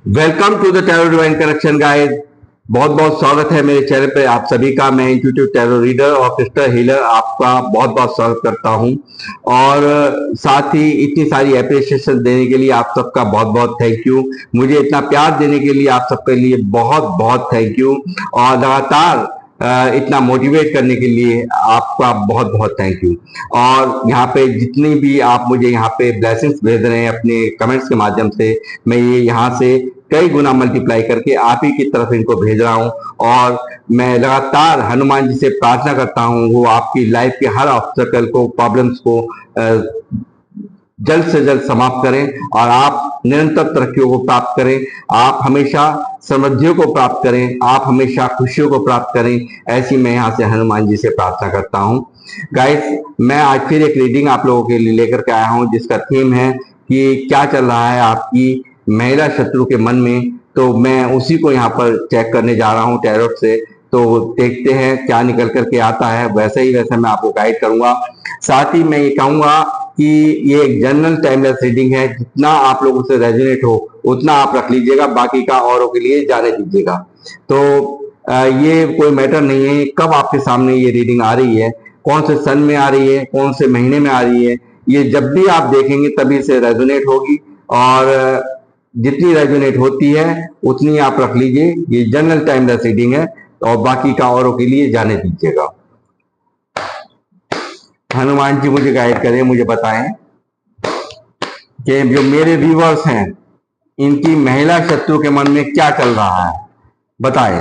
Welcome to the tarot divine connection guys. बहुत बहुत स्वागत है मेरे चैनल पे आप सभी का। मैं इंट्यूटिव टैरो रीडर और क्रिस्टल हीलर आपका बहुत बहुत स्वागत करता हूं। और साथ ही इतनी सारी अप्रिसिएशन देने के लिए आप सबका बहुत बहुत थैंक यू। मुझे इतना प्यार देने के लिए आप सबके लिए बहुत बहुत थैंक यू। और लगातार इतना मोटिवेट करने के लिए आपका बहुत बहुत थैंक यू। और यहाँ पे जितनी भी आप मुझे यहाँ पे ब्लेसिंग्स भेज रहे हैं अपने कमेंट्स के माध्यम से, मैं ये यहाँ से कई गुना मल्टीप्लाई करके आप ही की तरफ इनको भेज रहा हूँ। और मैं लगातार हनुमान जी से प्रार्थना करता हूँ वो आपकी लाइफ के हर ऑब्स्टेकल को, प्रॉब्लम्स को जल्द से जल्द समाप्त करें और आप निरंतर तरक्कियों को प्राप्त करें। आप हमेशा समृद्धियों को प्राप्त करें, आप हमेशा खुशियों को प्राप्त करें। ऐसी मैं यहाँ से हनुमान जी से प्रार्थना करता हूँ। गाइस, मैं आज फिर एक रीडिंग आप लोगों के लिए लेकर के आया हूँ जिसका थीम है कि क्या चल रहा है आपकी महिला शत्रु के मन में। तो मैं उसी को यहाँ पर चेक करने जा रहा हूँ टैरोट से। तो देखते हैं क्या निकल करके आता है, वैसे ही वैसे मैं आपको गाइड करूंगा। साथ ही मैं ये कहूंगा कि ये एक जनरल टाइमलेस रीडिंग है। जितना आप लोगों से रेजोनेट हो उतना आप रख लीजिएगा, बाकी का औरों के लिए जाने दीजिएगा। तो ये कोई मैटर नहीं है कब आपके सामने ये रीडिंग आ रही है, कौन से सन में आ रही है, कौन से महीने में आ रही है। ये जब भी आप देखेंगे तभी से रेजोनेट होगी। और जितनी रेजोनेट होती है उतनी आप रख लीजिए। ये जनरल टाइमलेस रीडिंग है और बाकी का औरों के लिए जाने दीजिएगा। हनुमान जी मुझे गाइड करें, मुझे बताएं कि जो मेरे व्यूवर्स हैं इनकी महिला शत्रु के मन में क्या चल रहा है, बताएं।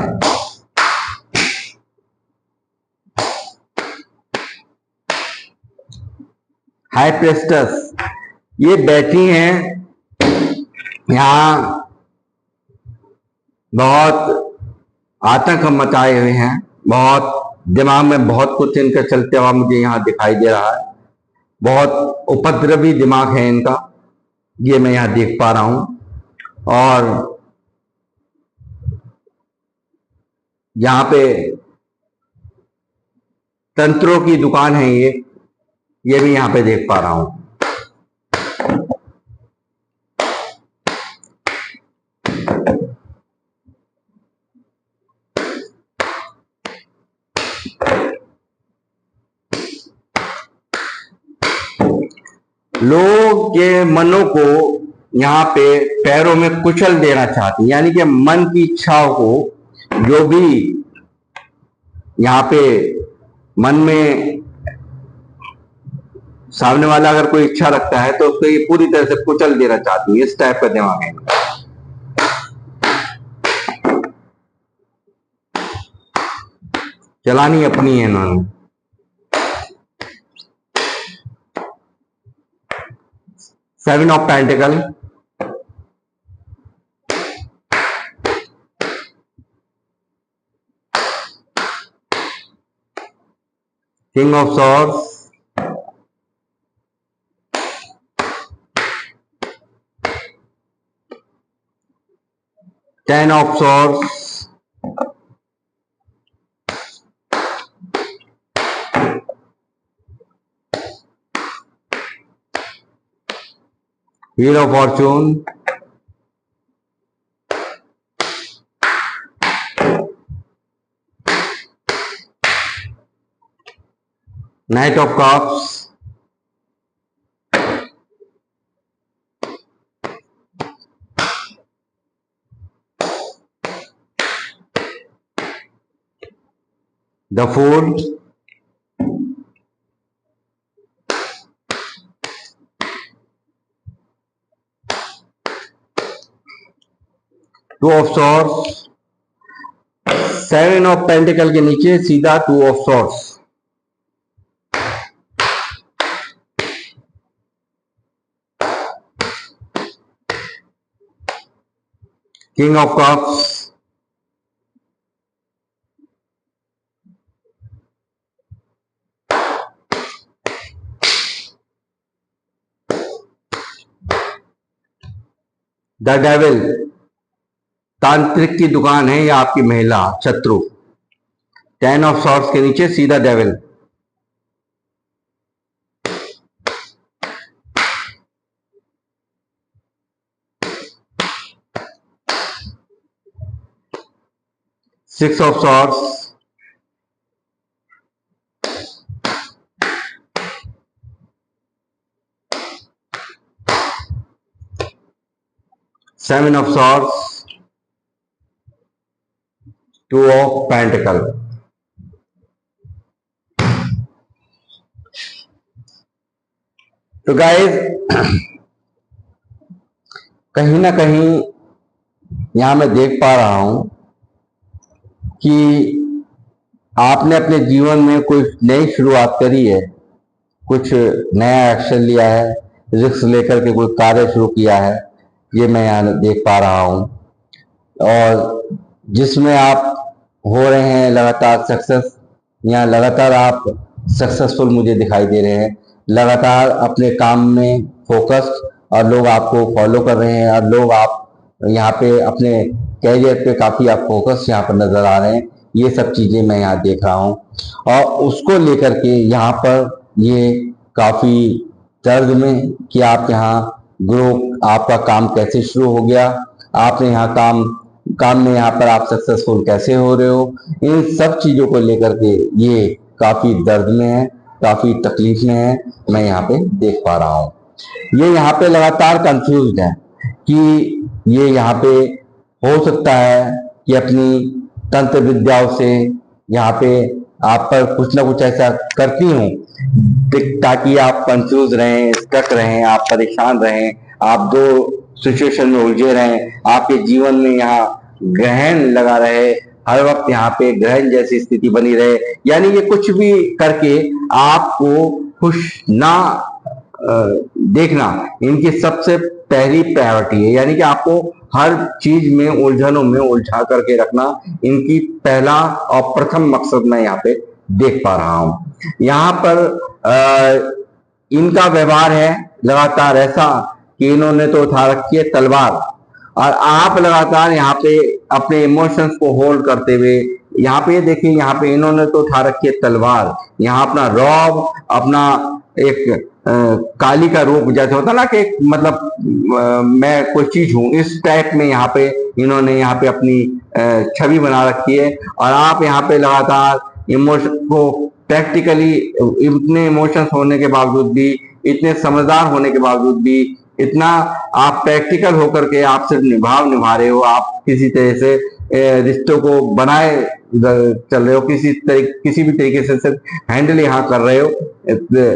हाई प्रेस्टस ये बैठी हैं यहाँ, बहुत आतंक मचाए हुए हैं, बहुत दिमाग में बहुत कुछ इनका चलते हुआ मुझे यहाँ दिखाई दे रहा है। बहुत उपद्रवी दिमाग है इनका, ये मैं यहाँ देख पा रहा हूं। और यहाँ पे तंत्रों की दुकान है ये भी यहाँ पे देख पा रहा हूं। लोग के मनों को यहाँ पे पैरों में कुचल देना चाहती, यानी कि मन की इच्छाओं को, जो भी यहाँ पे मन में सामने वाला अगर कोई इच्छा रखता है तो उसको ये पूरी तरह से कुचल देना चाहती है। इस टाइप का दिमाग है। चलानी अपनी है इन्होंने। Seven of pentacle, king of swords, ten of swords, wheel of fortune, knight of cups, the fool, two of swords. Seven of pentacle के नीचे सीधा two of swords, king of cups, the devil. तांत्रिक की दुकान है या आपकी महिला शत्रु। टेन ऑफ सॉर्ड्स के नीचे सीधा devil. 6 of swords, 7 of swords, 2 of pentacle। तो गाइस कहीं ना कहीं यहां मैं देख पा रहा हूं कि आपने अपने जीवन में कोई नई शुरुआत करी है, कुछ नया एक्शन लिया है, रिस्क लेकर के कोई कार्य शुरू किया है, ये मैं यहाँ देख पा रहा हूँ। और जिसमें आप हो रहे हैं लगातार सक्सेस, यहाँ लगातार आप सक्सेसफुल मुझे दिखाई दे रहे हैं, लगातार अपने काम में फोकस्ड, और लोग आपको फॉलो कर रहे हैं, और लोग आप यहाँ पे अपने कैरियर पे काफी आप फोकस यहाँ पर नजर आ रहे हैं। ये सब चीजें मैं यहाँ देख रहा हूँ, और उसको लेकर के यहाँ पर ये काफी दर्द में कि आप यहाँ ग्रो, आपका काम कैसे शुरू हो गया, आपने यहाँ काम में यहाँ पर आप सक्सेसफुल कैसे हो रहे हो, इन सब चीजों को लेकर के ये काफी दर्द में है, काफी तकलीफ में है, मैं यहाँ पे देख पा रहा हूँ। ये यहाँ पे लगातार कंफ्यूज है कि ये यहाँ पे हो सकता है कि अपनी तंत्र विद्याओं से यहाँ पे आप पर कुछ ना कुछ ऐसा करती हूँ ताकि आप कंफ्यूज रहें, स्टक रहें, आप परेशान रहें, आप दो सिचुएशन में उलझे रहें, आपके जीवन में यहाँ ग्रहण लगा रहे, हर वक्त यहाँ पे ग्रहण जैसी स्थिति बनी रहे, यानी ये कुछ भी करके आपको खुश ना देखना इनकी सबसे पहली प्रायोरिटी है। यानी कि आपको हर चीज में उलझनों में उलझा करके रखना इनकी पहला और प्रथम मकसद मैं यहाँ पे देख पा रहा हूं। यहाँ पर इनका व्यवहार है लगातार ऐसा कि इन्होंने तो उठा रखी है तलवार, और आप लगातार यहाँ पे अपने इमोशंस को होल्ड करते हुए, यहाँ पे देखिए, यहाँ पे इन्होंने तो उठा रखी है तलवार, यहाँ अपना रौब, अपना एक काली का रूप जैसे होता ना कि मतलब मैं कोई चीज हूं, इस टाइप में यहाँ पे इन्होंने यहाँ पे अपनी छवि बना रखी है। और आप यहाँ पे लगातार इमोशन को प्रैक्टिकली, इतने इमोशंस होने के बावजूद भी, इतने समझदार होने के बावजूद भी, इतना आप प्रैक्टिकल होकर के आप सिर्फ निभा रहे हो, आप किसी तरह से रिश्तों को बनाए चल रहे हो, किसी भी तरीके से सिर्फ हैंडल यहाँ कर रहे हो,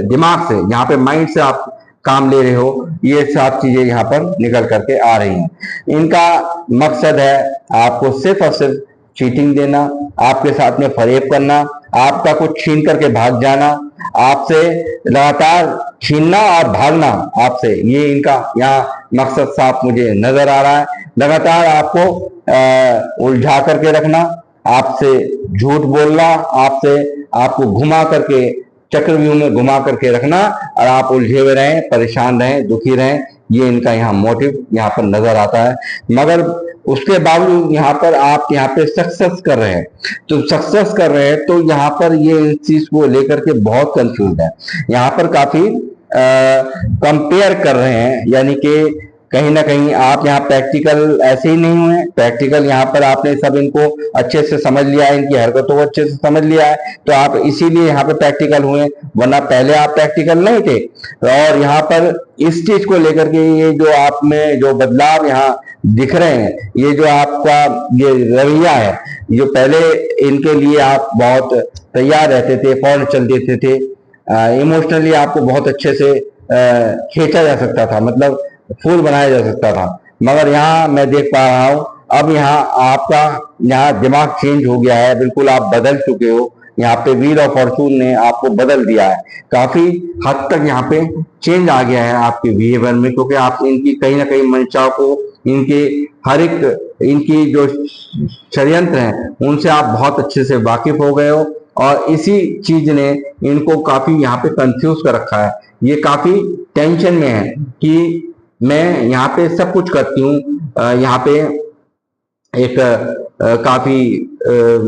दिमाग से, यहाँ पे माइंड से आप काम ले रहे हो, ये सब चीजें यहाँ पर निकल करके आ रही हैं। इनका मकसद है आपको सिर्फ और सिर्फ चीटिंग देना, आपके साथ में फरेब करना, आपका कुछ छीन करके भाग जाना, आपसे लगातार छीनना और भागना आपसे, ये इनका यहाँ मकसद साफ मुझे नजर आ रहा है। लगातार आपको उलझा करके रखना, आपसे झूठ बोलना, आपको घुमा करके चक्रव्यूह में घुमा करके रखना, और आप उलझे हुए रहें, परेशान रहें, दुखी रहें, ये इनका यहाँ मोटिव यहाँ पर नजर आता है। मगर उसके बावजूद यहाँ पर आप यहाँ पे सक्सेस कर रहे हैं, तो सक्सेस कर रहे हैं तो यहाँ पर ये इस चीज को लेकर के बहुत कंफ्यूज है, यहाँ पर काफी कंपेयर कर रहे हैं, यानी कि कहीं ना कहीं आप यहाँ प्रैक्टिकल ऐसे ही नहीं हुए, प्रैक्टिकल यहाँ पर आपने सब इनको अच्छे से समझ लिया है, इनकी हरकतों को अच्छे से समझ लिया है, तो आप इसीलिए यहाँ पे प्रैक्टिकल हुए, वरना पहले आप प्रैक्टिकल नहीं थे। और यहाँ पर इस चीज को लेकर के ये जो आप में जो बदलाव यहाँ दिख रहे हैं, ये जो आपका ये रवैया है, जो पहले इनके लिए आप बहुत तैयार रहते थे, फौरन चल देते थे, इमोशनली आपको बहुत अच्छे से खींचा जा सकता था, मतलब फूल बनाया जा सकता था, मगर यहाँ मैं देख पा रहा हूँ अब यहाँ आपका यहाँ दिमाग चेंज हो गया है, बिल्कुल आप बदल चुके हो। यहाँ पे व्हील ऑफ फॉर्चून ने आपको बदल दिया है, काफी हद तक यहाँ पे चेंज आ गया है आपके बिहेवियर में, क्योंकि आप इनकी कहीं ना कहीं मंशा को, इनके हर एक इनकी जो षड्यंत्र हैं उनसे आप बहुत अच्छे से वाकिफ हो गए हो, और इसी चीज ने इनको काफी यहाँ पे कंफ्यूज कर रखा है। ये काफी टेंशन में है कि मैं यहाँ पे सब कुछ करती हूँ, यहाँ पे एक काफी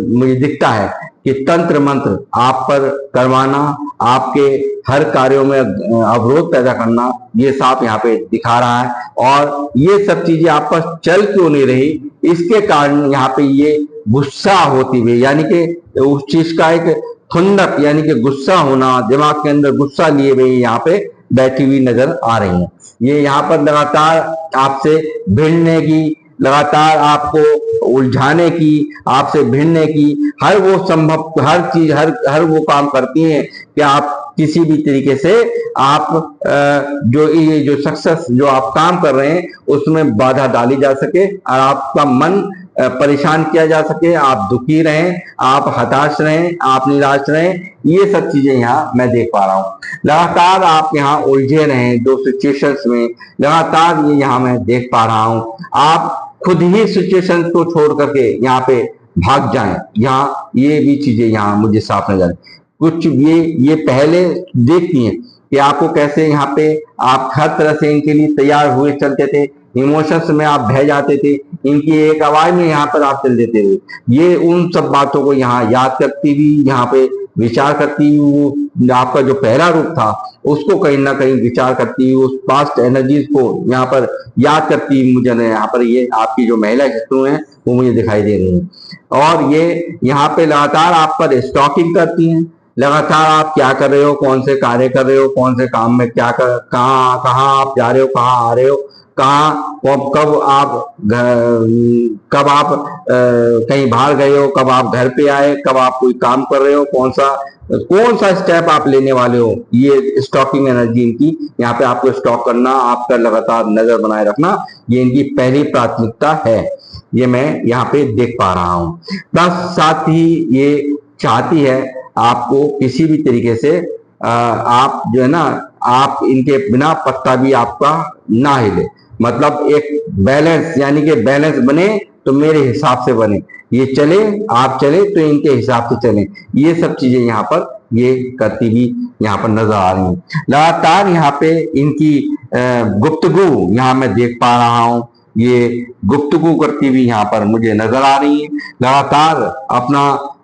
मुझे दिखता है कि तंत्र मंत्र आप पर करवाना, आपके हर कार्यों में अवरोध पैदा करना, ये सांप यहाँ पे दिखा रहा है। और ये सब चीजें आपस चल क्यों नहीं रही, इसके कारण यहाँ पे ये गुस्सा होती हुई, यानी कि उस चीज का एक खुंदक यानी कि गुस्सा होना, दिमाग के अंदर गुस्सा लिए हुए यहाँ पे बैठी हुई नजर आ रही है। ये यहाँ पर लगातार आपसे भिड़ने की, लगातार आपको उलझाने की, आपसे भिड़ने की हर वो संभव हर चीज हर वो काम करती हैं कि आप किसी भी तरीके से आप जो सक्सेस जो आप काम कर रहे हैं उसमें बाधा डाली जा सके और आपका मन परेशान किया जा सके, आप दुखी रहें, आप हताश रहें, आप निराश रहें। ये सब चीजें यहाँ मैं देख पा रहा हूँ। लगातार आप यहाँ उलझे रहें दो सिचुएशंस में, लगातार ये यहाँ मैं देख पा रहा हूँ। आप खुद ही सिचुएशन को छोड़ करके यहाँ पे भाग जाएं, यहाँ ये भी चीजें यहाँ मुझे साफ नजर कुछ ये पहले देखती हैं कि आपको कैसे यहाँ पे आप हर तरह से इनके लिए तैयार हुए चलते थे, इमोशंस में आप बह जाते थे, इनकी एक आवाज में यहाँ पर आप चल देते थे। ये उन सब बातों को यहाँ याद करती हुई, यहाँ पे विचार करती हुई, आपका जो पहला रूप था उसको कहीं ना कहीं विचार करती हुई, उस पास्ट एनर्जीज को यहाँ पर याद करती हुई मुझे यहाँ पर ये आपकी जो महिला शत्रु हैं वो मुझे दिखाई दे रही हैं। और ये यहाँ पे लगातार आप पर स्टॉकिंग करती हैं, लगातार आप क्या कर रहे हो, कौन से कार्य कर रहे हो, कौन से काम में क्या कर, कहाँ आप जा रहे हो, कहाँ आ रहे हो, कहाँ कब आप कहीं बाहर गए हो, कब आप घर पे आए, कब आप कोई काम कर रहे हो, कौन सा स्टेप आप लेने वाले हो। ये स्टॉकिंग एनर्जी इनकी यहाँ पे आपको स्टॉक करना, आपका लगातार नजर बनाए रखना, ये इनकी पहली प्राथमिकता है। ये मैं यहाँ पे देख पा रहा हूँ। प्लस साथ ही ये चाहती है आपको किसी भी तरीके से आप जो है ना, आप इनके बिना पत्ता भी आपका ना हिले, मतलब एक बैलेंस, यानी कि बैलेंस बने तो मेरे हिसाब से बने, ये चले आप चले तो इनके हिसाब से चले। ये सब चीजें यहाँ पर ये करती भी यहाँ पर नजर आ रही हैं। लगातार यहाँ पे इनकी गुफ्तगू यहाँ मैं देख पा रहा हूँ, ये गुफ्तगू करती हुई यहाँ पर मुझे नजर आ रही है। लगातार अपना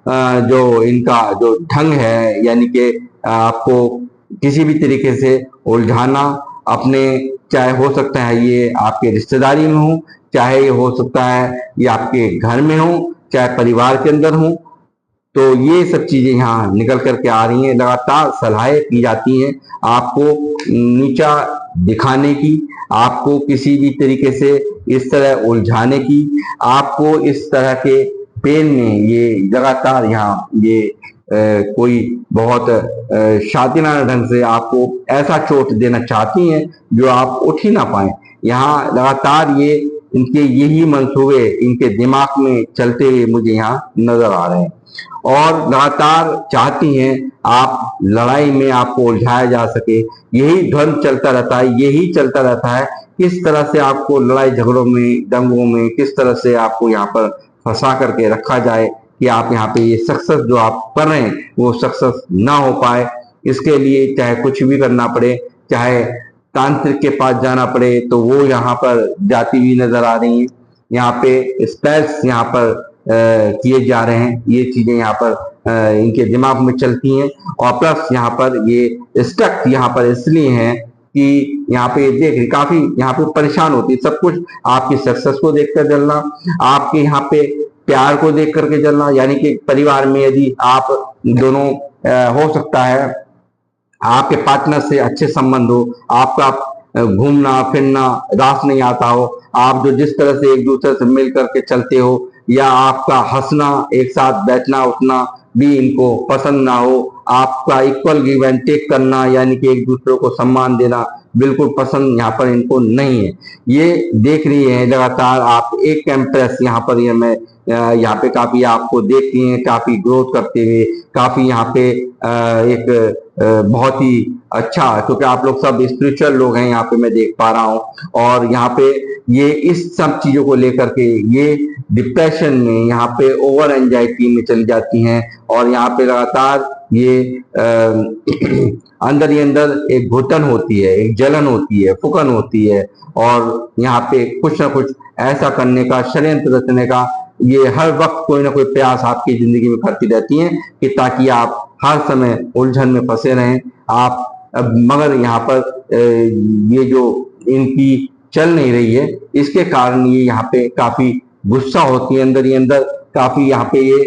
जो इनका जो ढंग है, यानी कि आपको किसी भी तरीके से उलझाना, अपने चाहे हो सकता है ये आपके रिश्तेदारी में हो, चाहे ये हो सकता है ये आपके घर में हो, चाहे परिवार के अंदर हो, तो ये सब चीजें यहाँ निकल करके आ रही हैं। लगातार सलाहें की जाती हैं आपको नीचा दिखाने की, आपको किसी भी तरीके से इस तरह उलझाने की, आपको इस तरह के पेन में ये लगातार यहाँ ये कोई बहुत शातिना ढंग से आपको ऐसा चोट देना चाहती हैं जो आप उठ ही ना पाए। यहाँ लगातार ये इनके यही मंसूबे इनके दिमाग में चलते हुए मुझे यहाँ नजर आ रहे हैं। और लगातार चाहती हैं आप लड़ाई में आपको उलझाया जा सके, यही ध्वनि चलता रहता है, यही चलता रहता है किस तरह से आपको लड़ाई झगड़ों में, दंगों में किस तरह से आपको यहाँ पर फंसा करके रखा जाए कि आप यहाँ पे ये सक्सेस जो आप कर रहे हैं वो सक्सेस ना हो पाए। इसके लिए चाहे कुछ भी करना पड़े, चाहे तांत्रिक के पास जाना पड़े तो वो यहाँ पर जाती हुई नजर आ रही हैं। यहाँ पे स्पेल्स यहाँ पर किए जा रहे हैं, ये चीजें यहाँ पर इनके दिमाग में चलती हैं। और प्लस यहाँ पर ये स्टक यहाँ पर इसलिए हैं कि यहाँ पे देख काफी यहाँ पे परेशान होती है, सब कुछ आपकी सक्सेस को देखकर चलना, आपके यहाँ पे प्यार को देख करके चलना, यानी कि परिवार में यदि आप दोनों हो सकता है आपके पार्टनर से अच्छे संबंध हो, आपका घूमना फिरना रास नहीं आता हो, आप जो जिस तरह से एक दूसरे से मिल करके चलते हो, या आपका हंसना, एक साथ बैठना उठना भी इनको पसंद ना हो, आपका इक्वल गिव एंड टेक करना यानी कि एक दूसरे को सम्मान देना बिल्कुल पसंद यहाँ पर इनको नहीं है। ये देख रही है लगातार आप एक एम्प्रेस यहाँ पर ये मैं यहाँ पे काफी आपको देखती हैं, काफी ग्रोथ करते हुए, काफी यहाँ पे एक बहुत ही अच्छा, क्योंकि आप लोग सब स्पिरिचुअल लोग हैं यहाँ पे मैं देख पा रहा हूँ। और यहाँ पे ये इस सब चीजों को लेकर के ये डिप्रेशन में, यहाँ पे ओवर एंजाइटी में चली जाती हैं और यहाँ पे लगातार ये अंदर ही अंदर एक घुटन होती है, एक जलन होती है, फुकन होती है, और यहाँ पे कुछ ना कुछ ऐसा करने का, षड्यंत्र रचने का ये हर वक्त कोई ना कोई प्रयास आपकी जिंदगी में करती रहती हैं कि ताकि आप हर समय उलझन में फंसे रहें, आप मगर यहाँ पर ये जो इनकी चल नहीं रही है, इसके कारण ये यहाँ पे काफी गुस्सा होती है अंदर ही अंदर, काफी यहाँ पे ये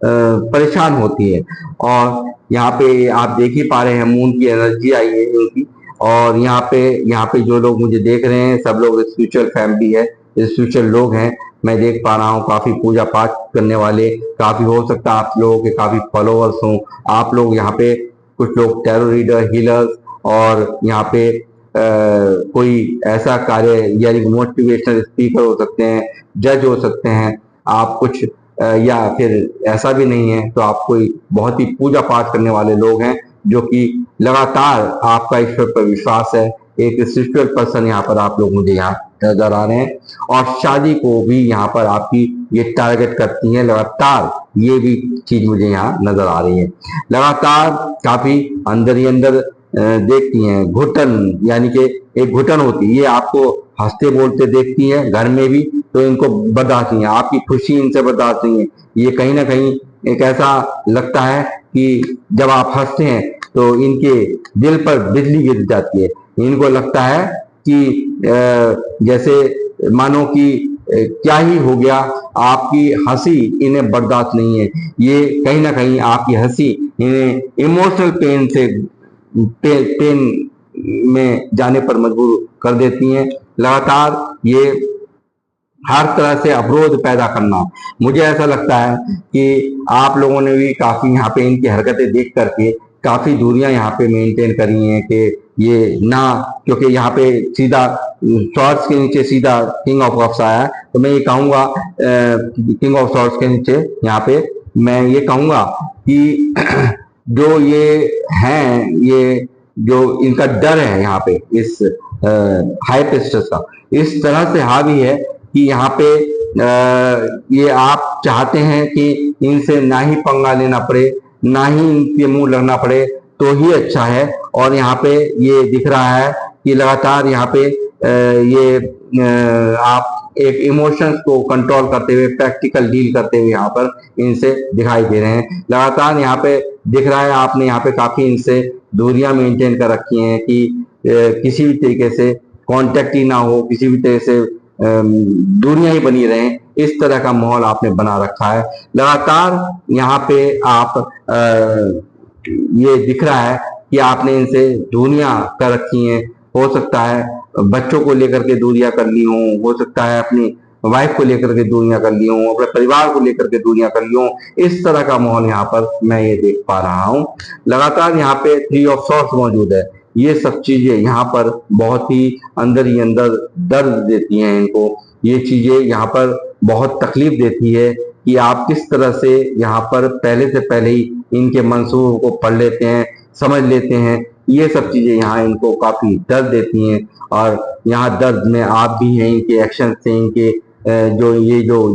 परेशान होती है। और यहाँ पे आप देख ही पा रहे हैं मून की एनर्जी आई है इनकी। और यहाँ पे जो लोग मुझे देख रहे हैं सब लोग स्पिरिचुअल फैमिली है, स्पिरिचुअल लोग हैं। मैं देख पा रहा हूँ काफी पूजा पाठ करने वाले, काफी हो सकता है आप लोगों के काफी फॉलोअर्स हों। आप लोग यहाँ पे कुछ लोग टैरो रीडर, हीलर्स, और यहाँ पे कोई ऐसा कार्य यानी मोटिवेशनल स्पीकर हो सकते हैं, जज हो सकते हैं आप कुछ, या फिर ऐसा भी नहीं है तो आप कोई बहुत ही पूजा पाठ करने वाले लोग हैं जो कि लगातार आपका ईश्वर पर विश्वास है। एक स्पिरिचुअल पर्सन यहाँ पर आप लोग मुझे यहाँ नजर आ रहे हैं। और शादी को भी यहाँ पर आपकी ये टारगेट करती है लगातार, ये भी चीज मुझे यहाँ नजर आ रही है। लगातार काफी अंदर ही अंदर देखती हैं घुटन, यानी कि एक घुटन होती है, ये आपको हंसते बोलते देखती हैं घर में भी तो इनको बर्दाश्त नहीं है, आपकी खुशी इनसे बर्दाश्त नहीं है। ये कहीं ना कहीं एक ऐसा लगता है कि जब आप हंसते हैं तो इनके दिल पर बिजली गिर जाती है। इनको लगता है कि जैसे मानो कि क्या ही हो गया, आपकी हंसी इन्हें बर्दाश्त नहीं है। ये कहीं ना कहीं आपकी हंसी इन्हें इमोशनल पेन से पेन में जाने पर मजबूर कर देती हैं। लगातार ये हर तरह से अवरोध पैदा करना, मुझे ऐसा लगता है कि आप लोगों ने भी काफी यहाँ पे इनकी हरकतें देख करके काफी दूरियां यहाँ पे मेंटेन करी हैं कि ये ना, क्योंकि यहाँ पे सीधा शॉर्ट्स के नीचे सीधा किंग ऑफ कप्स आया है, तो मैं ये कहूंगा किंग ऑफ शॉर्ट्स के नीचे यहाँ पे मैं ये कहूंगा कि जो ये हैं, ये जो इनका डर है यहाँ पे इस हाई प्रिस्टेस का इस तरह से हावी है कि यहाँ पे ये आप चाहते हैं कि इनसे ना ही पंगा लेना पड़े, ना ही इनके मुंह लगना पड़े तो ही अच्छा है। और यहाँ पे ये दिख रहा है कि लगातार यहाँ पे ये आप एक इमोशंस को कंट्रोल करते हुए, प्रैक्टिकल डील करते हुए यहाँ पर इनसे दिखाई दे रहे हैं। लगातार यहाँ पे दिख रहा है आपने यहाँ पे काफी इनसे दूरियां मेंटेन कर रखी हैं कि किसी भी तरीके से कांटेक्ट ही ना हो, किसी भी तरह से दूरियां ही बनी रहें, इस तरह का माहौल आपने बना रखा है। लगातार यहाँ पे आप ये दिख रहा है कि आपने इनसे दूरियां कर रखी हैं। हो सकता है बच्चों को लेकर के दूरियां कर ली हो सकता है अपनी वाइफ को लेकर के दूरियां कर ली हो, अपने परिवार को लेकर के दूरियां कर ली हो, इस तरह का माहौल यहाँ पर मैं ये देख पा रहा हूँ। लगातार यहाँ पे 3 ऑफ सॉर्ड्स मौजूद है। ये सब चीजें यहाँ पर बहुत ही अंदर दर्द देती हैं इनको। ये चीजें यहाँ पर बहुत तकलीफ देती है कि आप किस तरह से यहाँ पर पहले से पहले ही इनके मंसूबों को पढ़ लेते हैं, समझ लेते हैं। ये सब चीजें यहाँ इनको काफी दर्द देती हैं। और यहाँ दर्द में आप भी हैं, इनके एक्शन से, इनके जो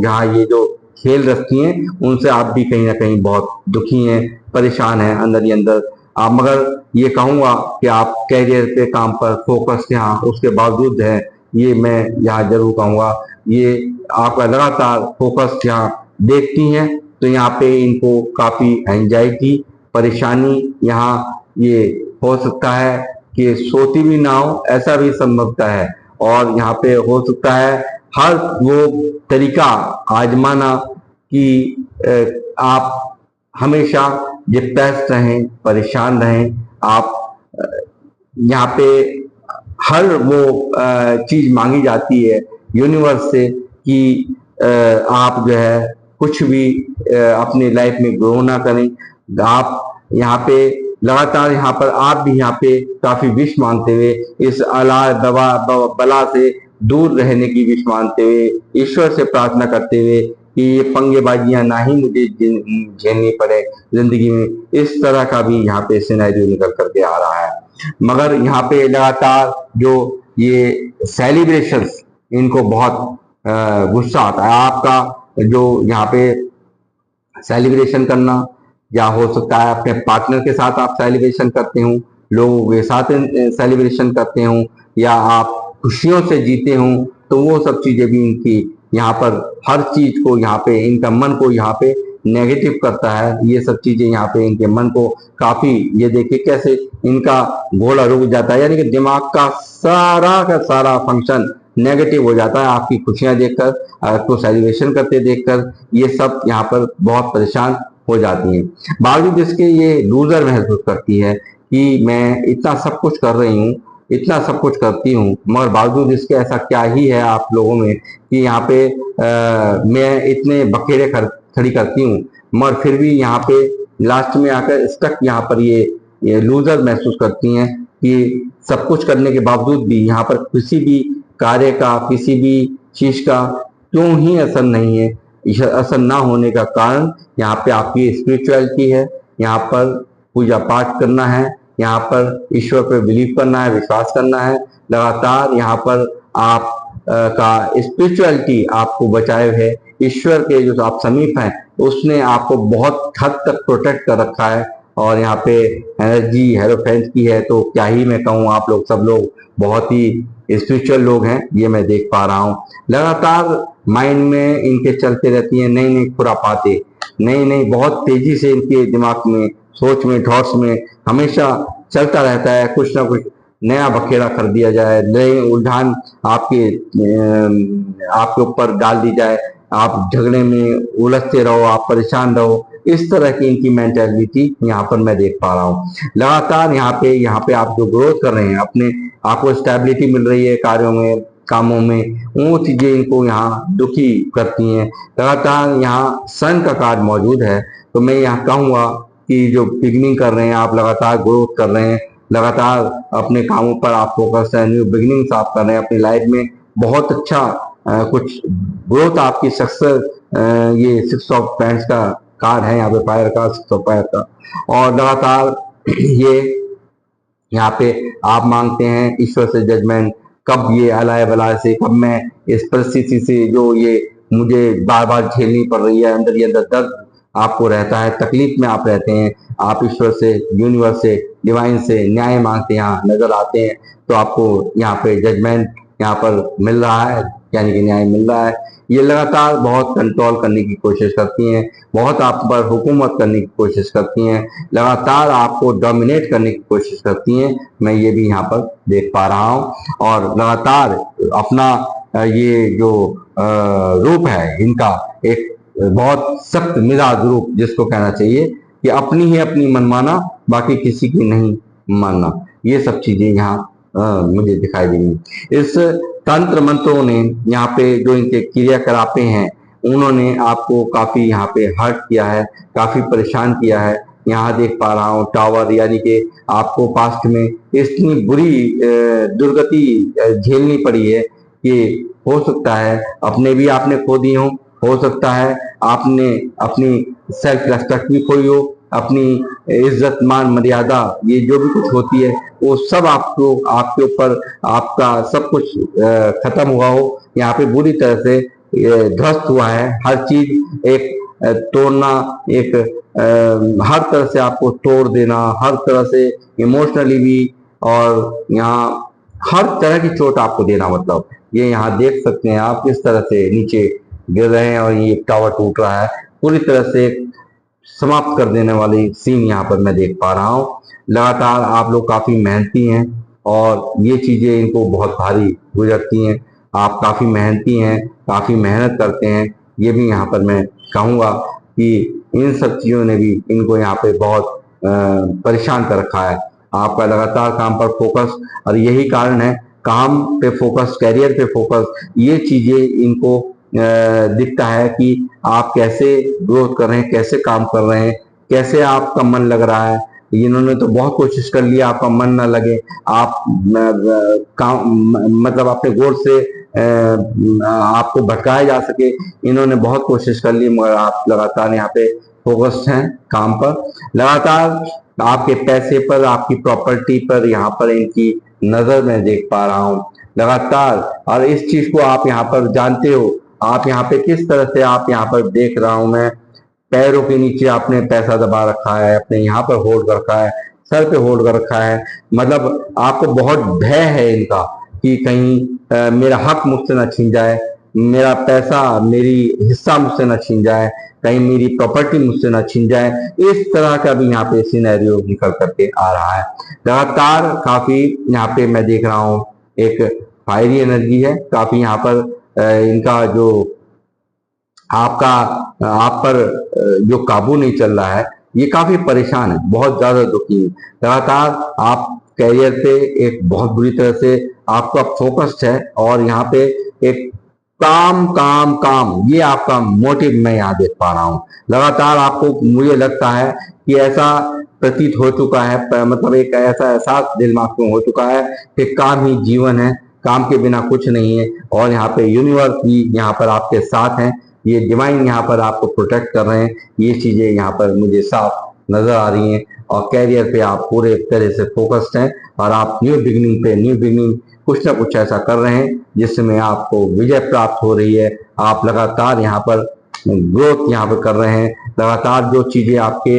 यहाँ ये जो खेल रखती हैं उनसे आप भी कहीं ना कहीं बहुत दुखी हैं, परेशान हैं अंदर ही अंदर। आप मगर ये कहूंगा कि आप कैरियर पे काम पर फोकस यहाँ उसके बावजूद है, ये मैं यहाँ जरूर कहूंगा। ये आपका लगातार फोकस यहाँ देखती हैं तो यहाँ पे इनको काफी एंजाइटी, परेशानी यहाँ ये हो सकता है कि सोती भी ना हो, ऐसा भी संभवता है। और यहाँ पे हो सकता है हर वो तरीका आजमाना कि आप हमेशा डिप्रेस्ड रहें, परेशान रहें। आप यहाँ पे हर वो चीज मांगी जाती है यूनिवर्स से कि आप जो है कुछ भी अपनी लाइफ में ग्रो ना करें। आप यहाँ पे लगातार यहाँ पर आप भी यहाँ पे काफी विश मांगते हुए, इस बला से दूर रहने की विश मानते हुए, ईश्वर से प्रार्थना करते हुए कि ये पंगेबाजियां ना ही मुझे झेलनी पड़े जिंदगी में, इस तरह का भी यहाँ पे सिनेरियो निकल करके आ रहा है। मगर यहाँ पे लगातार जो ये सेलिब्रेशंस, इनको बहुत गुस्सा आता है आपका जो यहाँ पे सेलिब्रेशन करना, या हो सकता है अपने पार्टनर के साथ आप सेलिब्रेशन करते हो, लोगों के साथ सेलिब्रेशन करते हो, या आप खुशियों से जीते हो, तो वो सब चीजें भी इनकी यहाँ पर हर चीज को यहाँ पे इनका मन को यहाँ पे नेगेटिव करता है, ये सब चीजें यहाँ पे इनके मन को काफी, ये देखिए कैसे इनका घोड़ा रुक जाता है, यानी कि दिमाग का सारा फंक्शन नेगेटिव हो जाता है आपकी खुशियां देखकर, आपको सेलिब्रेशन करते देखकर। ये सब यहाँ पर बहुत परेशान हो जाती हैं। बावजूद इसके ये लूजर महसूस करती है कि मैं इतना सब कुछ कर रही हूँ, इतना सब कुछ करती हूँ, मगर बावजूद इसके ऐसा क्या ही है आप लोगों में कि यहाँ पे मैं इतने बखेड़े खड़ी करती हूँ, मगर फिर भी यहाँ पे लास्ट में आकर स्टक यहाँ पर ये लूजर महसूस करती हैं कि सब कुछ करने के बावजूद भी यहाँ पर किसी भी कार्य का, किसी भी चीज का क्यों ही असर नहीं है। असर ना होने का कारण यहाँ पे आपकी स्पिरिचुअलिटी है, यहाँ पर पूजा पाठ करना है, यहाँ पर ईश्वर पर बिलीव करना है, विश्वास करना है। लगातार यहाँ पर आप का स्पिरिचुअलिटी आपको बचाए है, ईश्वर के जो आप समीप हैं उसने आपको बहुत हद तक प्रोटेक्ट कर रखा है। और यहाँ पे एनर्जी हेरोफेंस की है तो क्या ही मैं कहूँ, आप लोग सब लोग बहुत ही स्पिरिचुअल लोग हैं, ये मैं देख पा रहा हूँ। लगातार माइंड में इनके चलते रहती हैं नई नई खुरापाते, नई नई बहुत तेजी से इनके दिमाग में, सोच में, थॉट्स में हमेशा चलता रहता है, कुछ ना कुछ नया बखेड़ा कर दिया जाए, नए उलझान आपके ऊपर डाल दी जाए, आप झगड़े में उलझते रहो, आप परेशान रहो। इस तरह की इनकी मेंटेलिटी यहाँ पर मैं देख पा रहा हूँ। लगातार यहाँ पे आप जो ग्रोथ कर रहे हैं, अपने आपको स्टेबिलिटी मिल रही है कार्यों में, कामों में, वो चीजें इनको यहाँ दुखी करती हैं। लगातार यहाँ सन का कार्ड मौजूद है, तो मैं यहाँ कहूँगा कि जो बिगिनिंग कर रहे हैं आप, लगातार ग्रोथ कर रहे हैं, लगातार अपने कामों पर आप फोकस है, न्यू बिगिनिंग्स आप कर रहे हैं अपनी लाइफ में, बहुत अच्छा कुछ ग्रोथ आपकी सक्सेस। ये 6 ऑफ पैंट्स का कार्ड है यहाँ पे, फायर का 6 ऑफ फायर का। और लगातार ये यहाँ पे आप मांगते हैं ईश्वर से जजमेंट, कब ये अलाय बलाय से, कब मैं इस परिस्थिति से जो ये मुझे बार बार झेलनी पड़ रही है, अंदर ही अंदर दर्द आपको रहता है, तकलीफ में आप रहते हैं, आप ईश्वर से, यूनिवर्स से, डिवाइन से न्याय मांगते हैं, यहाँ नजर आते हैं, तो आपको यहाँ पे जजमेंट यहाँ पर मिल रहा है, यानी कि न्याय मिल रहा है। ये लगातार बहुत कंट्रोल करने की कोशिश करती हैं, बहुत आप पर हुकूमत करने की कोशिश करती हैं, लगातार आपको डोमिनेट करने की कोशिश करती हैं, मैं ये भी यहाँ पर देख पा रहा हूँ। और लगातार अपना ये जो रूप है इनका, एक बहुत सख्त मिजाज रूप जिसको कहना चाहिए कि अपनी ही अपनी मनमाना, बाकी किसी की नहीं मानना, ये सब चीजें यहाँ मुझे दिखाई देंगी। इस तंत्र मंत्रों ने यहाँ पे जो इनके क्रियाकलापें हैं, उन्होंने आपको काफी यहाँ पे हर्ट किया है, काफी परेशान किया है। यहाँ देख पा रहा हूँ टावर, यानी कि आपको पास्ट में इतनी बुरी दुर्गति झेलनी पड़ी है कि हो सकता है अपने भी आपने खो दी हो सकता है आपने अपनी सेल्फ रेस्पेक्ट भी खोई हो, अपनी इज्जत मान मर्यादा, ये जो भी कुछ होती है वो सब आपको, आपके ऊपर आपका सब कुछ खत्म हुआ हो, यहाँ पे बुरी तरह से ध्वस्त हुआ है। हर चीज एक तोड़ना, एक हर तरह से आपको तोड़ देना, हर तरह से इमोशनली भी, और यहाँ हर तरह की चोट आपको देना, मतलब ये यहाँ देख सकते हैं आप किस तरह से नीचे गिर रहे हैं और ये टावर टूट रहा है, पूरी तरह से समाप्त कर देने वाली सीन यहाँ पर मैं देख पा रहा हूँ। लगातार आप लोग काफी मेहनती हैं और ये चीजें इनको बहुत भारी गुजरती हैं। आप काफी मेहनती हैं, काफी मेहनत करते हैं, ये भी यहाँ पर मैं कहूँगा कि इन सब चीजों ने भी इनको यहाँ पे बहुत परेशान कर रखा है। आपका लगातार काम पर फोकस, और यही कारण है काम पे फोकस, कैरियर पे फोकस, ये चीजें इनको दिखता है कि आप कैसे ग्रोथ कर रहे हैं, कैसे काम कर रहे हैं, कैसे आपका मन लग रहा है। इन्होंने तो बहुत कोशिश कर लिया आपका मन ना लगे, आप काम मतलब अपने गोल से आपको भटकाया जा सके, इन्होंने बहुत कोशिश कर ली, मगर आप लगातार यहाँ पे फोकस्ड हैं काम पर। लगातार आपके पैसे पर, आपकी प्रॉपर्टी पर यहाँ पर इनकी नजर मैं देख पा रहा हूँ लगातार। और इस चीज को आप यहाँ पर जानते हो, आप यहाँ पे किस तरह से आप यहाँ पर देख रहा हूं मैं, पैरों के नीचे आपने पैसा दबा रखा है, अपने यहाँ पर होल्ड कर रखा है, सर पे होल्ड कर रखा है, मतलब आपको बहुत भय है इनका कि कहीं मेरा हक मुझसे ना छीन जाए, मेरा पैसा, मेरी हिस्सा मुझसे न छीन जाए, कहीं मेरी प्रॉपर्टी मुझसे न छीन जाए, इस तरह का भी यहाँ पे सिनेरियो निकल करके आ रहा है। लगातार काफी यहाँ पे मैं देख रहा हूँ एक फायरी एनर्जी है, काफी यहाँ पर इनका जो आपका आप पर जो काबू नहीं चल रहा है, ये काफी परेशान है, बहुत ज्यादा दुखी है। लगातार आप कैरियर पे एक बहुत बुरी तरह से आपका फोकस्ड है और यहाँ पे एक काम काम काम, ये आपका मोटिव मैं यहाँ देख पा रहा हूँ। लगातार आपको, मुझे लगता है कि ऐसा प्रतीत हो चुका है, मतलब एक ऐसा एहसास दिमाग में हो चुका है कि काम ही जीवन है, काम के बिना कुछ नहीं है। और यहाँ पे यूनिवर्स भी यहाँ पर आपके साथ है, ये डिवाइन यहाँ पर आपको प्रोटेक्ट कर रहे हैं, ये चीजें यहाँ पर मुझे साफ नजर आ रही हैं। और कैरियर पे आप पूरे तरह से फोकस्ड हैं और आप न्यू बिगिनिंग कुछ ना कुछ ऐसा कर रहे हैं जिसमें आपको विजय प्राप्त हो रही है। आप लगातार यहाँ पर ग्रोथ यहाँ पर कर रहे हैं। लगातार जो चीजें आपके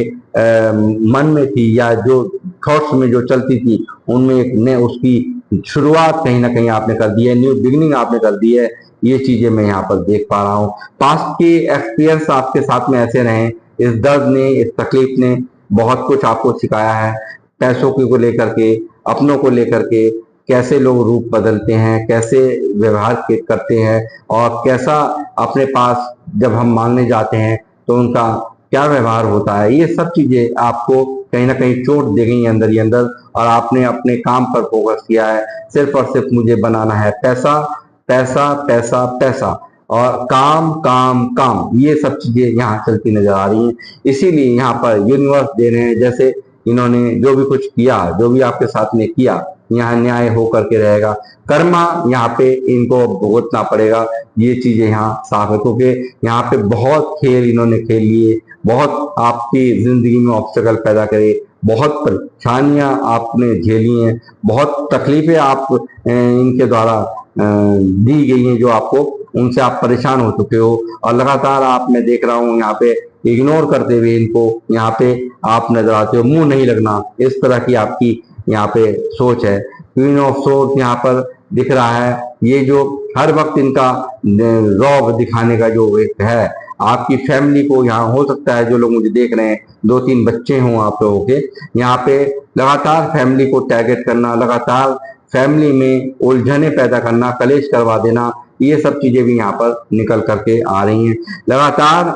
मन में थी या जो थॉट्स में जो चलती थी, उनमें एक ने उसकी शुरुआत कहीं ना कहीं आपने कर दी है, न्यू बिगिनिंग आपने कर दी है। ये चीजें मैं यहाँ पर देख पा रहा हूँ। पास्ट के एक्सपीरियंस आपके साथ में ऐसे रहे, इस दर्द ने, इस तकलीफ ने बहुत कुछ आपको सिखाया है। पैसों को लेकर के, अपनों को लेकर के, कैसे लोग रूप बदलते हैं, कैसे व्यवहार करते हैं और कैसा अपने पास जब हम मांगने जाते हैं तो उनका क्या व्यवहार होता है। ये सब चीजें आपको कहीं ना कहीं चोट दे गई अंदर ही अंदर और आपने अपने काम पर फोकस किया है। सिर्फ और सिर्फ मुझे बनाना है पैसा पैसा पैसा पैसा और काम काम काम, ये सब चीजें यहाँ चलती नजर आ रही हैं। इसीलिए यहाँ पर यूनिवर्स दे रहे हैं, जैसे इन्होंने जो भी कुछ किया, जो भी आपके साथ में किया, यहाँ न्याय होकर के रहेगा। कर्मा यहाँ पे इनको भुगतना पड़ेगा, ये चीजें यहाँ साफ है, क्योंकि यहाँ पे बहुत खेल इन्होंने खेल लिए, बहुत आपकी जिंदगी में ऑब्स्टेकल पैदा करे, बहुत परेशानियां आपने झेली हैं, बहुत तकलीफें आप इनके द्वारा दी गई हैं, जो आपको, उनसे आप परेशान हो चुके हो और लगातार आप, मैं देख रहा हूँ यहाँ पे इग्नोर करते हुए इनको यहाँ पे आप नजर आते हो। मुंह नहीं लगना, इस तरह की आपकी यहाँ पे सोच है। क्वीन ऑफ सोर्स यहाँ पर दिख रहा है, ये जो हर वक्त इनका रौब दिखाने का जो एक है, आपकी फैमिली को, यहाँ हो सकता है जो लोग मुझे देख रहे हैं 2-3 बच्चे हों आप लोगों के, यहाँ पे लगातार फैमिली को टारगेट करना, लगातार फैमिली में उलझने पैदा करना, कलेश करवा देना, ये सब चीजें भी यहाँ पर निकल करके आ रही हैं। लगातार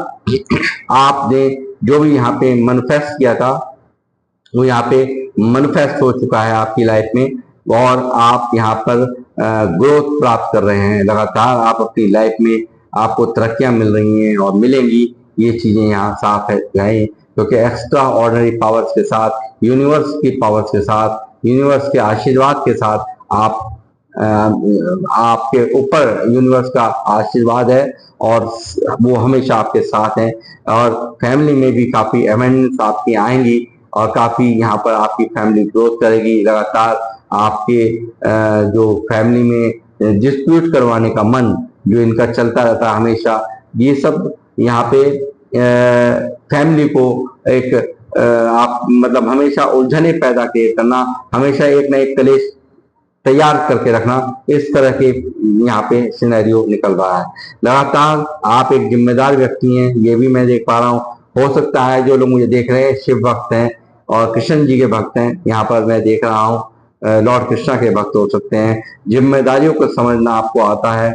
आपने जो भी यहाँ पे मैनिफेस्ट किया था वो यहाँ पे मैनिफेस्ट हो चुका है आपकी लाइफ में और आप यहाँ पर ग्रोथ प्राप्त कर रहे हैं। लगातार आप अपनी लाइफ में, आपको तरक्कियां मिल रही हैं और मिलेंगी, ये चीजें यहाँ साफ है, क्योंकि एक्स्ट्रा ऑर्डिनरी पावर्स के साथ, यूनिवर्स की पावर्स के साथ, यूनिवर्स के आशीर्वाद के साथ आप आपके ऊपर यूनिवर्स का आशीर्वाद है और वो हमेशा आपके साथ है। और फैमिली में भी काफी अवेयरनेस आपकी आएंगी और काफी यहाँ पर आपकी फैमिली ग्रोथ करेगी। लगातार आपके जो फैमिली में डिस्प्यूट करवाने का मन जो इनका चलता रहता है हमेशा, ये सब यहाँ पे फैमिली को एक आप मतलब हमेशा उलझने पैदा करना, हमेशा एक ना एक कलेश तैयार करके रखना, इस तरह के यहाँ पे सिनेरियो निकल रहा है। लगातार आप एक जिम्मेदार व्यक्ति हैं, ये भी मैं देख पा रहा हूँ। हो सकता है जो लोग मुझे देख रहे हैं शिव भक्त हैं और कृष्ण जी के भक्त हैं, यहाँ पर मैं देख रहा हूँ लॉर्ड कृष्णा के भक्त हो सकते हैं। जिम्मेदारियों को समझना आपको आता है।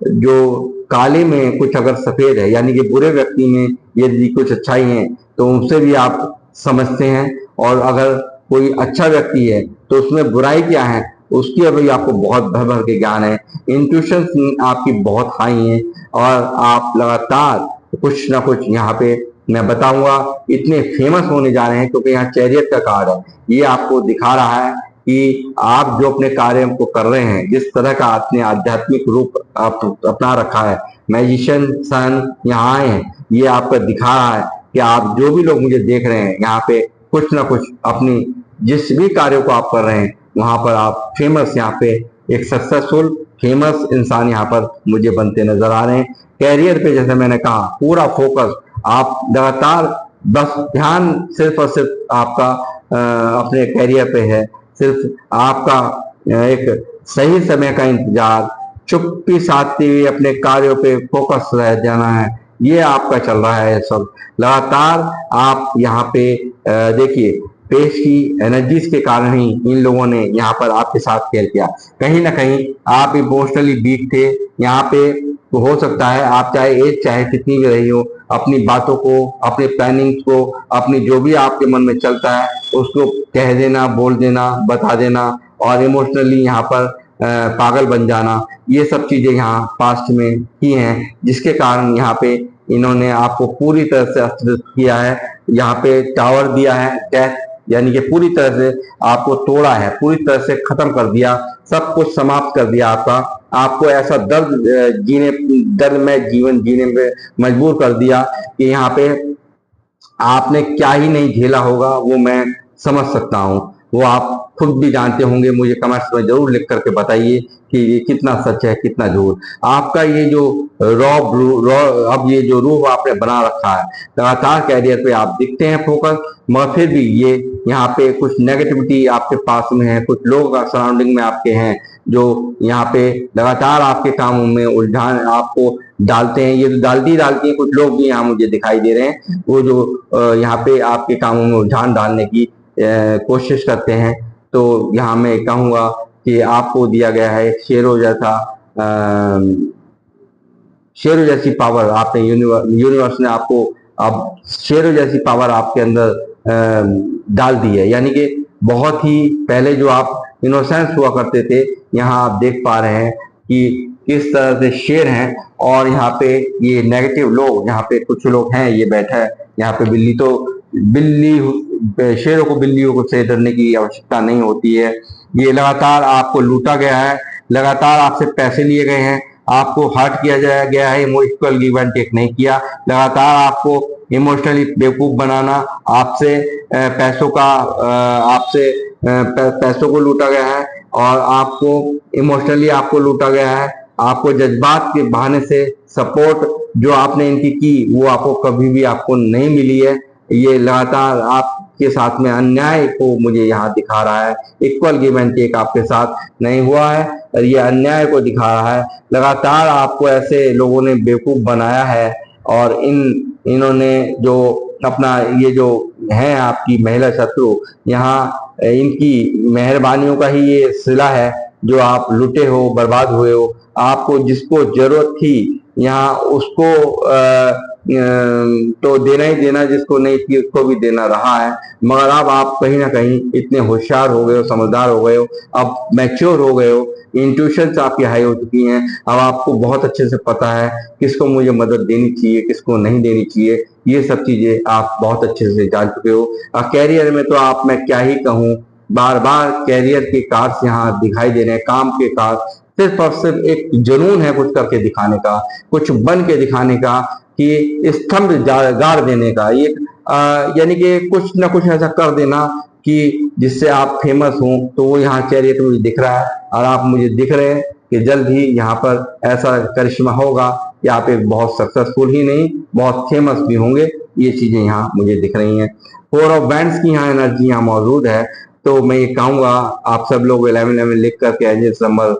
जो काले में कुछ अगर सफेद है, यानी कि बुरे व्यक्ति में यदि कुछ अच्छाई है तो उनसे भी आप समझते हैं, और अगर कोई अच्छा व्यक्ति है तो उसमें बुराई क्या है उसकी अभी आपको बहुत भर भर के ज्ञान है। इंट्यूशन आपकी बहुत हाई है और आप लगातार कुछ ना कुछ यहाँ पे मैं बताऊंगा इतने फेमस होने जा रहे हैं, क्योंकि यहाँ चैरियट का कार्ड है। ये आपको दिखा रहा है कि आप जो अपने कार्य को कर रहे हैं, जिस तरह का आपने आध्यात्मिक रूप आप अपना रखा है, मैजिशियन सन यहाँ आए हैं, ये आपको दिखा रहा है कि आप जो भी लोग मुझे देख रहे हैं यहाँ पे कुछ ना कुछ अपनी जिस भी कार्यों को आप कर रहे हैं वहां पर आप फेमस, यहाँ पे एक सक्सेसफुल फेमस इंसान यहाँ पर मुझे बनते नजर आ रहे हैं। कैरियर पे जैसे मैंने कहा पूरा फोकस, आप लगातार बस ध्यान सिर्फ और सिर्फ आपका अपने कैरियर पे है। सिर्फ आपका एक सही समय का इंतजार, चुप्पी साधते हुए अपने कार्यों पे फोकस रह जाना है, ये आपका चल रहा है सब लगातार। आप यहाँ पे देखिए पेश की एनर्जीज के कारण ही इन लोगों ने यहाँ पर आपके साथ खेल किया। कहीं ना कहीं आप इमोशनली वीक थे यहाँ पे, तो हो सकता है आप चाहे एज चाहे कितनी भी रही हो, अपनी बातों को, अपने प्लानिंग को, अपनी जो भी आपके मन में चलता है उसको कह देना, बोल देना, बता देना और इमोशनली यहाँ पर पागल बन जाना, ये सब चीजें यहाँ पास्ट में की हैं, जिसके कारण यहाँ पे इन्होंने आपको पूरी तरह से अस्तित्व किया है। यहाँ पे टावर दिया है डेथ, यानी कि पूरी तरह से आपको तोड़ा है, पूरी तरह से खत्म कर दिया, सब कुछ समाप्त कर दिया आपका। आपको ऐसा दर्द में जीवन जीने में मजबूर कर दिया कि यहाँ पे आपने क्या ही नहीं झेला होगा वो मैं समझ सकता हूँ। वो आप खुद भी जानते होंगे, मुझे कमेंट्स में जरूर लिख करके बताइए कि ये कितना सच है कितना झूठ। आपका ये जो अब ये जो रूह आपने बना रखा है, लगातार कैरियर पे आप दिखते हैं फोकस, मगर फिर भी ये यहाँ पे कुछ नेगेटिविटी आपके पास में है, कुछ लोग सराउंडिंग में आपके हैं जो यहाँ पे लगातार आपके कामों में उलझान आपको डालते हैं। ये तो डालती है, कुछ लोग भी यहाँ मुझे दिखाई दे रहे हैं वो जो यहाँ पे आपके कामों में उलझान डालने की कोशिश करते हैं। तो यहाँ मैं कहूँगा कि आपको दिया गया है एक शेरों जैसी पावर, आपने यूनिवर्स ने आपको अब शेरों जैसी पावर आपके अंदर डाल दी है। यानी कि बहुत ही पहले जो आप इनोसेंस हुआ करते थे, यहाँ आप देख पा रहे हैं कि किस तरह से शेर हैं और यहाँ पे ये नेगेटिव लोग, यहाँ पे कुछ लोग हैं ये बैठा है यहाँ पे शेरों को बिल्लियों से डरने की आवश्यकता नहीं होती है। ये लगातार आपको लूटा गया है, लगातार आपसे पैसे लिए गए हैं, आपको हर्ट किया गया है, इमोशनल गिव एंड टेक नहीं किया, लगातार आपको इमोशनली बेवकूफ बनाना, आपसे पैसों को लूटा गया है और आपको इमोशनली आपको लूटा गया है। आपको जज्बात के बहाने से सपोर्ट जो आपने इनकी की वो आपको कभी भी आपको नहीं मिली है। ये लगातार आपके साथ में अन्याय को मुझे यहाँ दिखा रहा है, इक्वल गिव एंड टेक आपके साथ नहीं हुआ है और ये अन्याय को दिखा रहा है। लगातार आपको ऐसे लोगों ने बेवकूफ बनाया है और इन्होंने जो अपना ये जो है आपकी महिला शत्रु, यहाँ इनकी मेहरबानियों का ही ये सिला है जो आप लुटे हो, बर्बाद हुए हो। आपको जिसको जरूरत थी यहाँ उसको तो देना ही देना, जिसको नहीं थी उसको भी देना रहा है। मगर अब आप कहीं ना कहीं इतने होशियार हो गए हो, समझदार हो गए हो, अब मैच्योर हो गए हो, इंट्यूशंस आपकी हाई हो चुकी हैं। अब आपको बहुत अच्छे से पता है किसको मुझे मदद देनी चाहिए, किसको नहीं देनी चाहिए, ये सब चीजें आप बहुत अच्छे से जान चुके हो। कैरियर में तो आप मैं क्या ही कहूँ, बार बार कैरियर के कार्ड्स यहाँ दिखाई दे रहे हैं, काम के कार्ड। सिर्फ और सिर्फ एक जुनून है कुछ करके दिखाने का, कुछ बन के दिखाने का, कि स्तंभ गाड़ देने का, ये यानी कि कुछ ना कुछ ऐसा कर देना कि जिससे आप फेमस हो। तो वो यहाँ कैरियर मुझे दिख रहा है और आप मुझे दिख रहे हैं कि जल्द ही यहाँ पर ऐसा करिश्मा होगा कि आप एक बहुत सक्सेसफुल ही नहीं, बहुत फेमस भी होंगे। ये चीजें यहाँ मुझे दिख रही हैं। 4 ऑफ बैंड्स की यहाँ एनर्जी यहाँ मौजूद है। तो मैं ये कहूंगा आप सब लोग 1111 लिख करके एंजल नंबर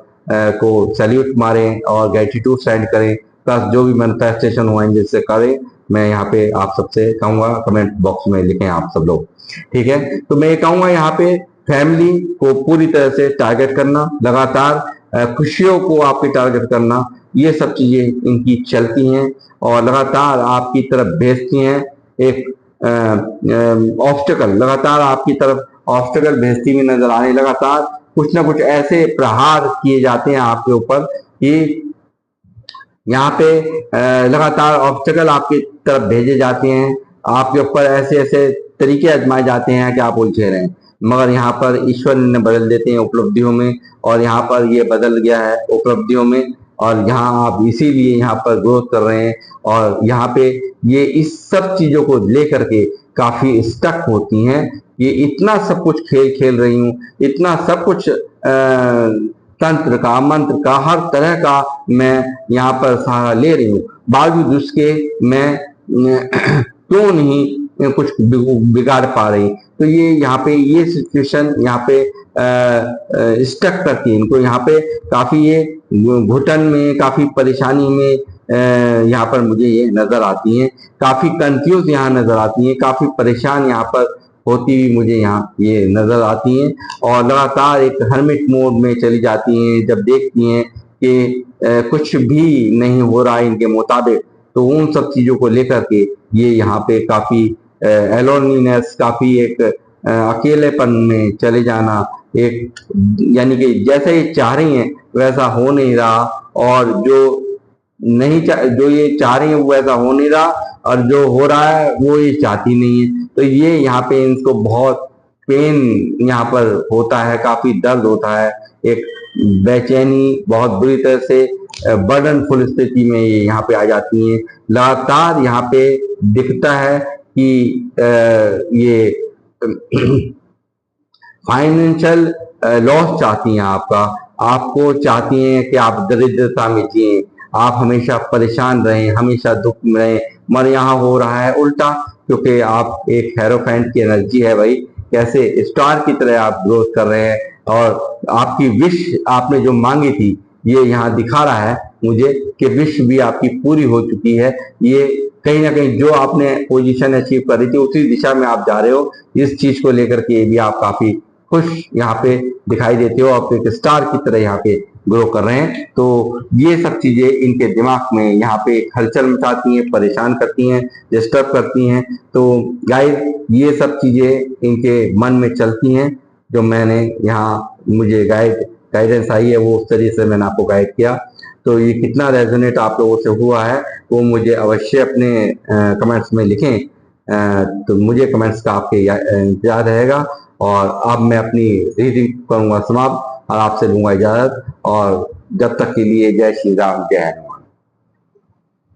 को सैल्यूट मारें और ग्रेटिट्यूड सेंड करें, प्लस जो भी मैनिफेस्टेशन हो एंजल से करें। मैं यहाँ पे आप सबसे कहूंगा कमेंट बॉक्स में लिखें आप सब लोग, ठीक है। तो मैं ये कहूंगा यहाँ पे फैमिली को पूरी तरह से टारगेट करना, लगातार खुशियों को आपके टारगेट करना, ये सब चीजें इनकी चलती हैं और लगातार आपकी तरफ भेजती हैं एक ऑब्स्टेकल, लगातार आपकी तरफ ऑब्स्टेकल भेजती हुई नजर आने, लगातार कुछ ना कुछ ऐसे प्रहार किए जाते हैं आपके ऊपर कि यहाँ पे लगातार ऑब्स्टेकल आपकी तरफ भेजे जाते हैं, आपके ऊपर ऐसे ऐसे तरीके आजमाए जाते हैं कि आप उलझे रहें। मगर यहाँ पर ईश्वर ने बदल देते हैं उपलब्धियों में, और यहाँ पर ये बदल गया है उपलब्धियों में, और यहाँ आप इसीलिए यहाँ पर ग्रोथ कर रहे हैं। और यहाँ पे ये इस सब चीजों को लेकर के काफी स्टक होती हैं। ये इतना सब कुछ खेल खेल रही हूँ, इतना सब कुछ तंत्र का, मंत्र का, हर तरह का मैं यहाँ पर सहारा ले रही हूँ, बावजूद उसके मैं क्यों नहीं कुछ बिगाड़ पा रही। तो ये यहाँ पे ये सिचुएशन यहाँ पे स्टक करती है इनको, यहाँ पे काफी ये घुटन में, काफी परेशानी में यहाँ पर मुझे ये नजर आती हैं, काफी कंफ्यूज यहाँ नजर आती हैं, काफी परेशान यहाँ पर होती हुई मुझे यहाँ ये नजर आती हैं और लगातार एक हर्मिट मोड में चली जाती हैं। जब देखती हैं कि कुछ भी नहीं हो रहा है इनके मुताबिक, तो उन सब चीजों को लेकर के ये यहाँ पे काफी एलोनीनेस, काफी एक अकेलेपन में चले जाना, एक यानी कि जैसे ये चाह रही हैं वैसा हो नहीं रहा, और जो ये चाह रही है वो वैसा हो नहीं रहा, और जो हो रहा है वो ये चाहती नहीं है। तो ये यहाँ पे इनको बहुत पेन यहाँ पर होता है, काफी दर्द होता है, एक बेचैनी बहुत बुरी तरह से बर्डनफुल स्थिति में ये यहाँ पे आ जाती हैं। लगातार यहाँ पे दिखता है कि ये फाइनेंशियल लॉस चाहती हैं आपको चाहती हैं कि आप दरिद्रता में जिए, आप हमेशा परेशान रहें, हमेशा दुख में रहें, मगर यहाँ हो रहा है उल्टा, क्योंकि आप एक हेरोफेंट की एनर्जी है भाई, कैसे स्टार की तरह आप ग्रोथ कर रहे हैं, और आपकी विश आपने जो मांगी थी ये यहाँ दिखा रहा है मुझे कि विश भी आपकी पूरी हो चुकी है। ये कहीं ना कहीं जो आपने पोजीशन अचीव करी थी उसी दिशा में आप जा रहे हो। इस चीज को लेकर के भी आप काफी खुश यहाँ पे दिखाई देते हो, आप एक स्टार की तरह यहाँ पे ग्रो कर रहे हैं। तो ये सब चीजें इनके दिमाग में यहाँ पे हलचल मचाती हैं, परेशान करती हैं, डिस्टर्ब करती हैं। तो गाइस ये सब चीजें इनके मन में चलती हैं, जो मैंने यहाँ मुझे गाइडेंस आई है वो उस तरीके से मैंने आपको गाइड किया। तो ये कितना रेजोनेट आप लोगों से हुआ है वो मुझे अवश्य अपने कमेंट्स में लिखें। तो मुझे कमेंट्स का आपके इंतजार रहेगा, और अब मैं अपनी रीडिंग करूंगा समाप्त और आपसे लूंगा इजाजत। और जब तक के लिए जय श्री राम, जय हनुमान।